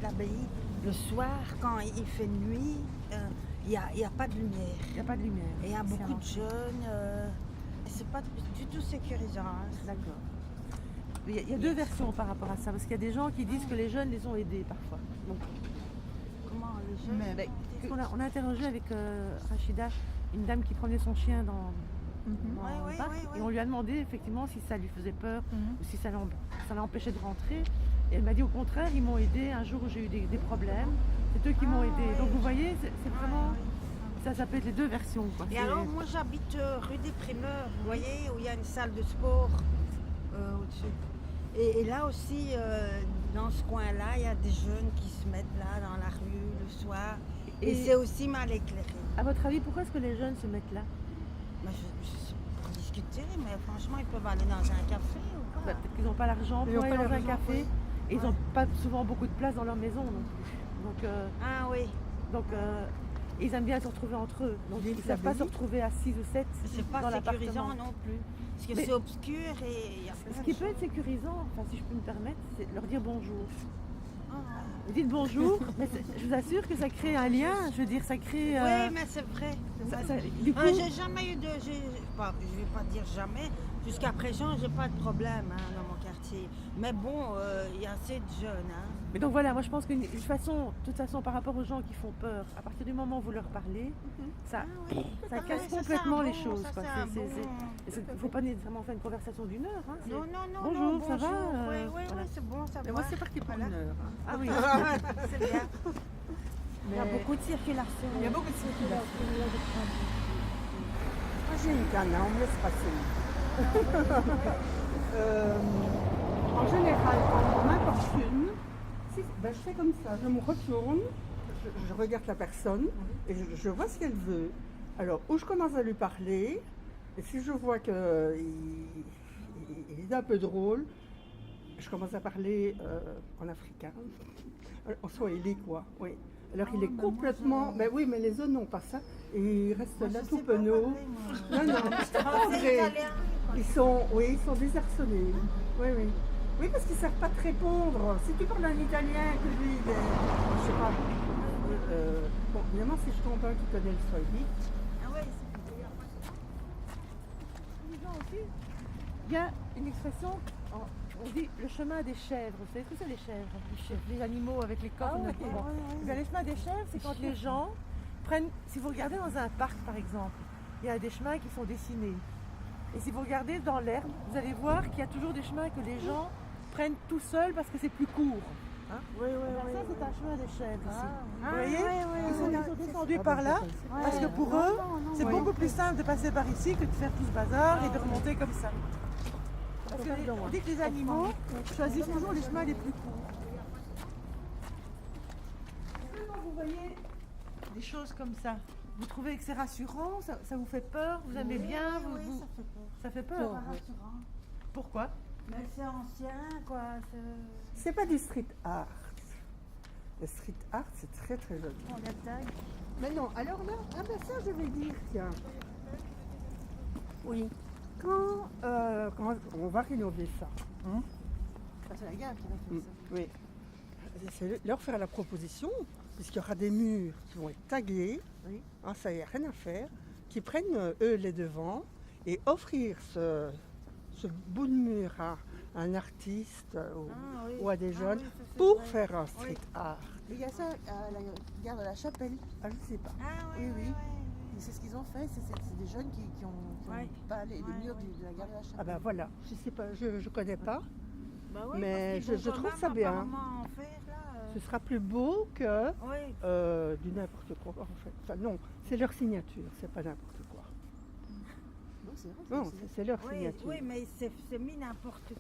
l'abbaye, le soir, quand il fait nuit, il n'y a pas de lumière. Il n'y a pas de lumière. Et il y a beaucoup de jeunes. C'est pas du tout sécurisant. Hein. D'accord. Il y a deux versions par rapport à ça, parce qu'il y a des gens qui disent que les jeunes les ont aidés parfois. Donc, Comment les jeunes on a interrogé avec Rachida, une dame qui prenait son chien dans le parc, et on lui a demandé effectivement si ça lui faisait peur ou si ça l'empêchait de rentrer. Et elle m'a dit au contraire, ils m'ont aidé un jour où j'ai eu des problèmes, c'est eux qui m'ont aidé. Donc vous voyez, c'est vraiment... Ça peut être les deux versions. Quoi. Et alors, moi j'habite rue des Primeurs, vous voyez, où il y a une salle de sport au-dessus. Et là aussi, dans ce coin-là, il y a des jeunes qui se mettent là dans la rue le soir. Et c'est aussi mal éclairé. À votre avis, pourquoi est-ce que les jeunes se mettent là? Je sais pour discuter, mais franchement, ils peuvent aller dans un café ou quoi. Peut-être qu'ils n'ont pas l'argent pour aller dans un café. Et ils n'ont pas souvent beaucoup de place dans leur maison non plus. Ah oui. Donc ils aiment bien se retrouver entre eux. Donc ils ne savent pas se retrouver à 6 ou 7 c'est pas dans sécurisant non plus. Parce que c'est obscur et il y a ce qui peut être sécurisant, enfin, si je peux me permettre, c'est leur dire bonjour. Vous dites bonjour, mais je vous assure que ça crée un lien. Je veux dire, ça crée... Oui, mais c'est vrai. Du coup... j'ai jamais eu de... je vais pas dire jamais. Jusqu'à présent, j'ai pas de problème dans mon quartier. Mais bon, il y a assez de jeunes. Hein. Mais donc voilà, moi je pense que de toute façon, par rapport aux gens qui font peur, à partir du moment où vous leur parlez, ça casse complètement les choses. Il ne faut pas nécessairement faire une conversation d'une heure. Hein, non. Bonjour, ça va Oui, c'est bon, ça va. Mais moi c'est parti pour une heure. Ah oui, c'est bien. Il y a beaucoup de circulation. Il y a beaucoup de circulation. Moi j'ai une canne, on me laisse passer. En général, quand on m'importune, je fais comme ça, je me retourne, je regarde la personne et je vois ce qu'elle veut. Alors, ou je commence à lui parler, et si je vois qu'il est un peu drôle, je commence à parler en africain, en swahili quoi, oui. Alors il est complètement... Mais oui, mais les autres n'ont pas ça. Et il reste là tout penaud. Non, c'est pas vrai. Ils sont désarçonnés. Oui. Oui, parce qu'ils ne savent pas te répondre. Si tu parles un italien, que lui, je sais pas. Bon, évidemment, si je tombe un qui connaît le swahili. Ah ouais, il y a une expression, on dit le chemin des chèvres. Vous savez ce que c'est les chèvres? Les animaux avec les cornes. Le chemin des chèvres, c'est quand les gens prennent... Si vous regardez dans un parc, par exemple, il y a des chemins qui sont dessinés. Et si vous regardez dans l'herbe, vous allez voir qu'il y a toujours des chemins que les gens prennent tout seuls parce que c'est plus court. Hein? Oui. Ça, c'est un chemin des chèvres ici. Vous voyez? Ils sont descendus par là parce que pour eux, c'est beaucoup plus simple de passer par ici que de faire tout ce bazar et de remonter comme ça. Parce qu'on dit que les animaux choisissent toujours les chemins les plus courts. Quand vous voyez des choses comme ça, vous trouvez que c'est rassurant, ça vous fait peur, vous aimez bien, ça fait peur. Pas rassurant. Pourquoi? Mais c'est ancien, quoi. C'est pas du street art. Le street art, c'est très très joli. On la tag. Mais non, alors là, ça je vais dire, tiens. Oui. Quand on va rénover ça, C'est la gare qui va faire ça. oui, c'est leur faire la proposition, puisqu'il y aura des murs qui vont être tagués, ça y a rien à faire, qui prennent eux les devants et offrir ce bout de mur à un artiste ou à des jeunes pour faire un street art. Il y a ça à la gare de la Chapelle. Ah, je sais pas. Oui. Et c'est ce qu'ils ont fait, c'est des jeunes qui ont pas les murs de la gare de la Chapelle. Ah ben voilà, je sais pas, je connais pas, Bah mais je trouve ça bien. Ce sera plus beau que du n'importe quoi en fait. Enfin non, c'est leur signature, c'est pas n'importe quoi. Non, c'est leur signature. Oui, mais c'est mis n'importe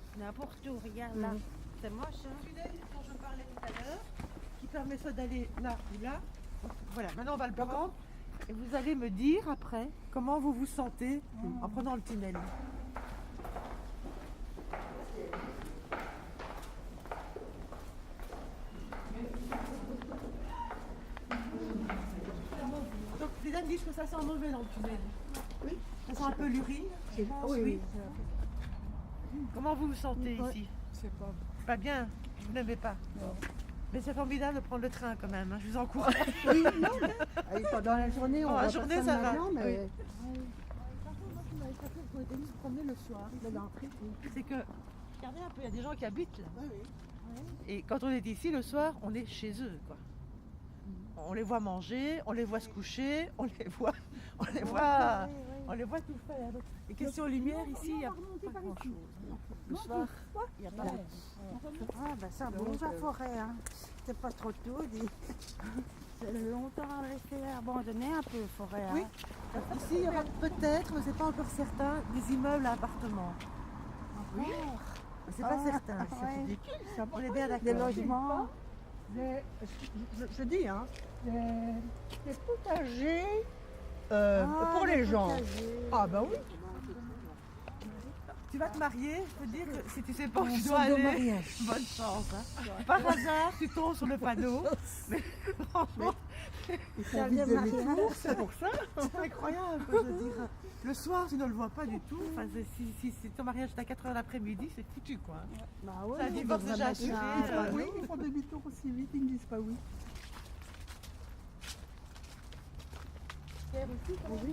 où, regarde là. C'est moche. Le tunnel dont je parlais tout à l'heure, qui permet soit d'aller là ou là. Donc, voilà, maintenant on va le prendre. Et vous allez me dire après comment vous vous sentez en prenant le tunnel. Donc les dames disent que ça sent mauvais dans le tunnel. Oui. Ça sent un peu l'urine. Je pense, Oui. Comment vous vous sentez ici? C'est pas... Pas bien, vous n'aimez pas. Mais c'est formidable de prendre le train quand même, hein, je vous encourage. Oui, non, mais pendant la journée, on Oh, la voit journée, personne ça va. maintenant, mais Oui. Par contre, moi, qui m'avais frappé, qu'on était venu se promener le soir, de l'entrée. C'est que, regardez un peu, il y a des gens qui habitent là. Oui, oui. Et quand on est ici le soir, on est chez eux, quoi. On les voit manger, on les voit se coucher, on les voit tout faire. Et question lumière, ici, il n'y a pas grand-chose. Le soir, il n'y a pas de... Ah, ben ça bouge la forêt. Hein. C'est pas trop tôt, dit. C'est longtemps resté abandonné un peu, forêt. Oui. Hein. Ici, il y aura peut-être, mais c'est pas encore certain, des immeubles à appartements. Oui. Mais c'est pas certain, c'est ouais. ridicule. On est bien d'accord. Des logements. Je dis, hein, les potagers Ah, pour les gens. potagers. Ah ben oui. Tu vas te marier, je peux te dire que si tu sais pas où tu On dois sort de aller, mariage. bonne chance. Hein. Par hasard, tu tombes sur le panneau. Mais franchement, Ils Ça font vient vite de des mariage. tours, c'est pour ça. c'est incroyable. Je veux dire, le soir, tu ne le vois pas du tout. Enfin, si ton mariage est à 4h l'après-midi, c'est foutu quoi. Bah oui, Ça divorce on devrait déjà mettre ça, assuré, Oui, ils font demi-tour aussi vite, ils ne disent pas oui. Oui,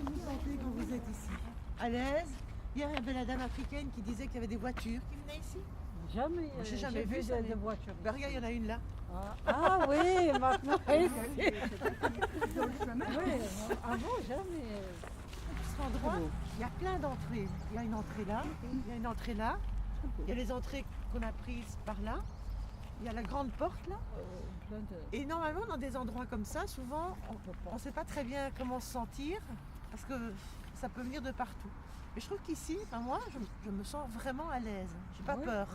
vous sentez quand vous êtes ici. À l'aise. Hier, il y avait la dame africaine qui disait qu'il y avait des voitures qui venaient ici. Jamais, J'ai jamais vu ça, mais- de voiture. Ben, regarde, il y en a une là. Ah oui, maintenant. Oui, Avant, jamais. Cet endroit, il y a plein d'entrées. Il y a une entrée là, il y a une entrée là, il y a les entrées qu'on a prises par là, il y a la grande porte là. Et normalement, dans des endroits comme ça, souvent, on ne sait pas très bien comment se sentir parce que ça peut venir de partout. Mais je trouve qu'ici, enfin moi, je me sens vraiment à l'aise. J'ai pas peur.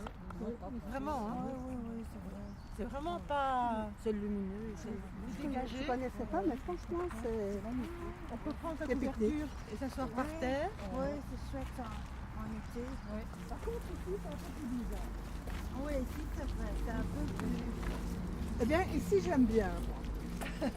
Vraiment, hein. oui, c'est vrai. C'est vraiment pas C'est lumineux. C'est... Je ne dégagé. connaissais pas, mais franchement, c'est magnifique. On peut prendre sa C'est pique-nique. couverture et s'asseoir par terre. Oui, c'est chouette en été. Par contre, ici, c'est un peu plus bizarre. Oui, ici, c'est vrai. C'est un peu plus... Eh bien, ici, j'aime bien. Moi.